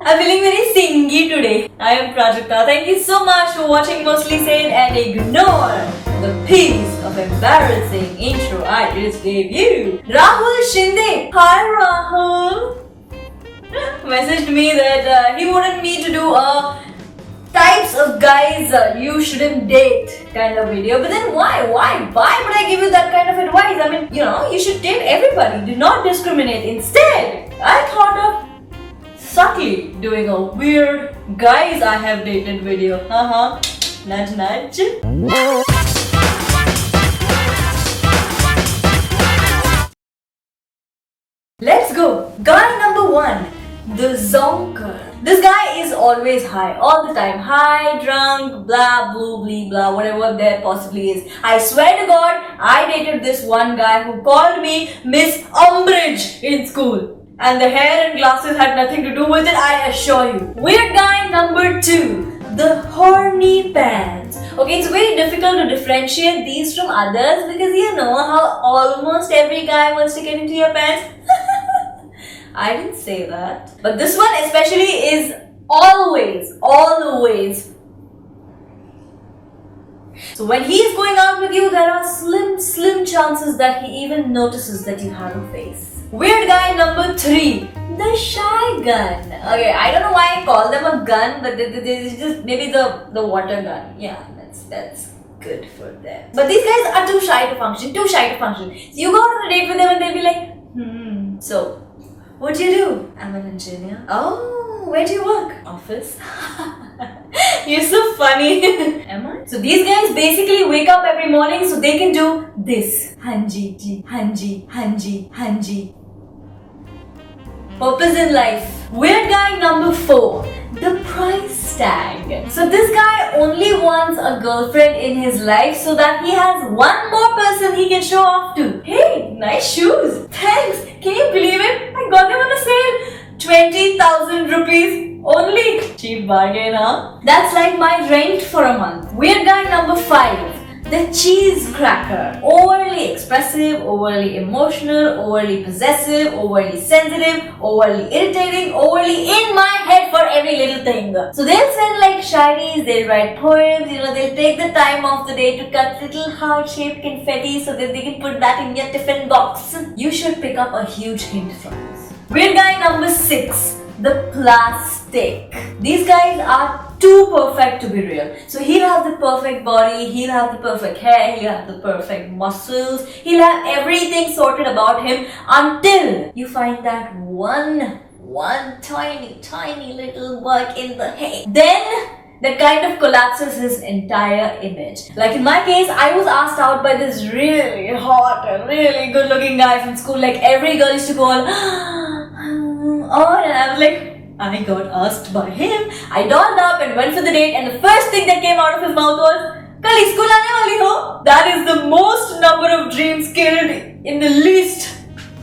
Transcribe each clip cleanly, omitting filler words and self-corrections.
I'm feeling very singy today. I am Prajakta. Thank you so much for watching Mostly Said and ignore the piece of embarrassing intro I just gave you. Rahul Shinde. Hi Rahul. Messaged me that he wanted me to do a types of guys you shouldn't date kind of video. But then why would I give you that kind of advice? I mean, you should date everybody. Do not discriminate. Instead, I thought of subtly doing a weird guys I have dated video. Nudge nudge. Let's go. Guy number 1, the zonker. This guy is always high, all the time. High, drunk, blah, blue, blee, blah, whatever there possibly is. I swear to God, I dated this one guy who called me Miss Umbridge in school. And the hair and glasses had nothing to do with it, I assure you. Weird guy number 2, the horny pants. Okay, it's very difficult to differentiate these from others because you know how almost every guy wants to get into your pants. I didn't say that. But this one especially is always. So when he is going out with you, there are slim chances that he even notices that you have a face. Weird guy number 3, the shy gun. Okay, I don't know why I call them a gun, but it's just maybe the water gun. Yeah, that's good for them. But these guys are too shy to function. So you go on a date with them and they'll be like, so what do you do? I'm an engineer. Oh, where do you work? Office. You're so funny. Am I? So these guys basically wake up every morning so they can do this. Hanji. Purpose in life. Weird guy number 4, the price tag. So this guy only wants a girlfriend in his life so that he has one more person he can show off to. Hey, nice shoes. Thanks. Can you believe it? I got them on a sale. 20,000 rupees only. Cheap bargain, huh? That's like my rent for a month. Weird guy number 5. The cheese cracker. Overly expressive, overly emotional, overly possessive, overly sensitive, overly irritating, overly in my head for every little thing. So they'll send like shinies, they'll write poems, they'll take the time of the day to cut little heart-shaped confetti so that they can put that in your tiffin box. You should pick up a huge hint from this. Weird guy number 6. The plastic. These guys are too perfect to be real. So he'll have the perfect body, he'll have the perfect hair, he'll have the perfect muscles, he'll have everything sorted about him until you find that one tiny little bug in the head. Then that kind of collapses his entire image. Like in my case, I was asked out by this really hot and really good looking guy from school. Like every girl used to go on, oh, and I was like, I got asked by him. I dolled up and went for the date, and the first thing that came out of his mouth was, "Kali school aane wali ho?" That is the most number of dreams killed in the least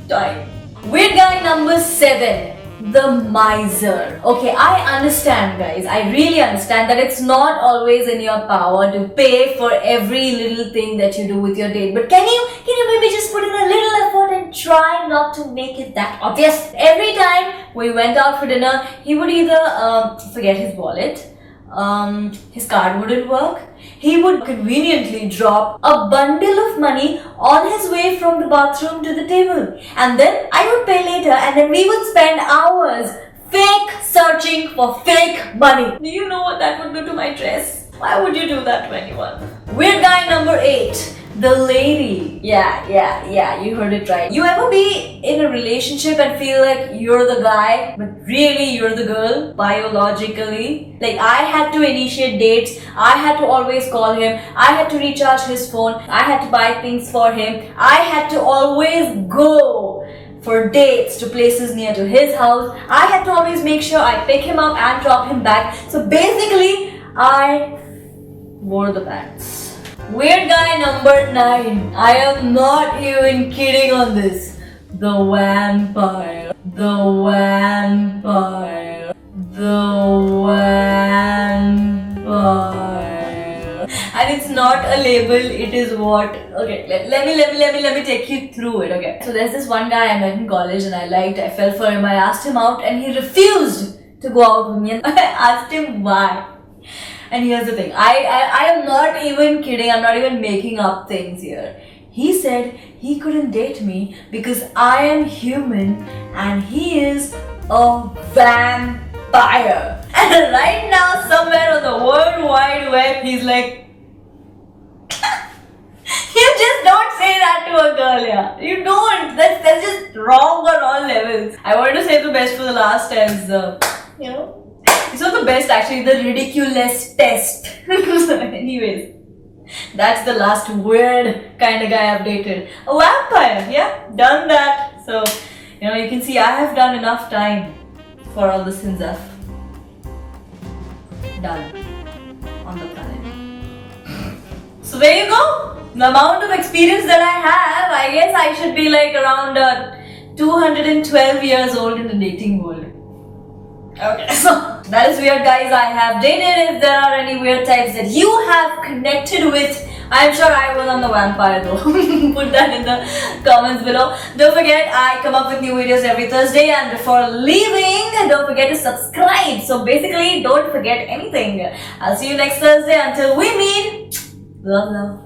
time. Weird guy number 7. The miser. Okay, I understand, guys. I really understand that it's not always in your power to pay for every little thing that you do with your date. But can you maybe just put in a little effort and try not to make it that obvious? Every time we went out for dinner, he would either forget his wallet, his card wouldn't work, he would conveniently drop a bundle of money on his way from the bathroom to the table, and then I would pay later, and then we would spend hours fake searching for fake money. Do you know what that would do to my dress? Why would you do that to anyone? Weird guy number 8. The lady. Yeah, you heard it right. You ever be in a relationship and feel like you're the guy, but really you're the girl, biologically? Like I had to initiate dates, I had to always call him, I had to recharge his phone, I had to buy things for him, I had to always go for dates to places near to his house, I had to always make sure I pick him up and drop him back. So basically, I wore the pants. Weird guy number 9. I am not even kidding on this. The vampire. And it's not a label, it is what. Okay, let me take you through it. Okay, so there's this one guy I met in college and I fell for him. I asked him out and he refused. to go out with me. And I asked him why. And here's the thing, I am not even kidding, I'm not even making up things here. He said he couldn't date me because I am human and he is a vampire. And right now, somewhere on the World Wide Web, he's like, you just don't say that to a girl, yeah. You don't. That's just wrong on all levels. I wanted to save the best for the last as, it's not the best actually, the ridiculous test. Anyways, that's the last weird kind of guy I've dated. A vampire, yeah, done that. So, you can see I have done enough time for all the sins I've done on the planet. So there you go. The amount of experience that I have, I guess I should be like around 212 years old in the dating world. Okay, so that is weird, guys. I have dated. If there are any weird types that you have connected with, I'm sure I was on the vampire though. Put that in the comments below. Don't forget, I come up with new videos every Thursday, and before leaving, don't forget to subscribe. So basically, don't forget anything. I'll see you next Thursday. Until we meet, love.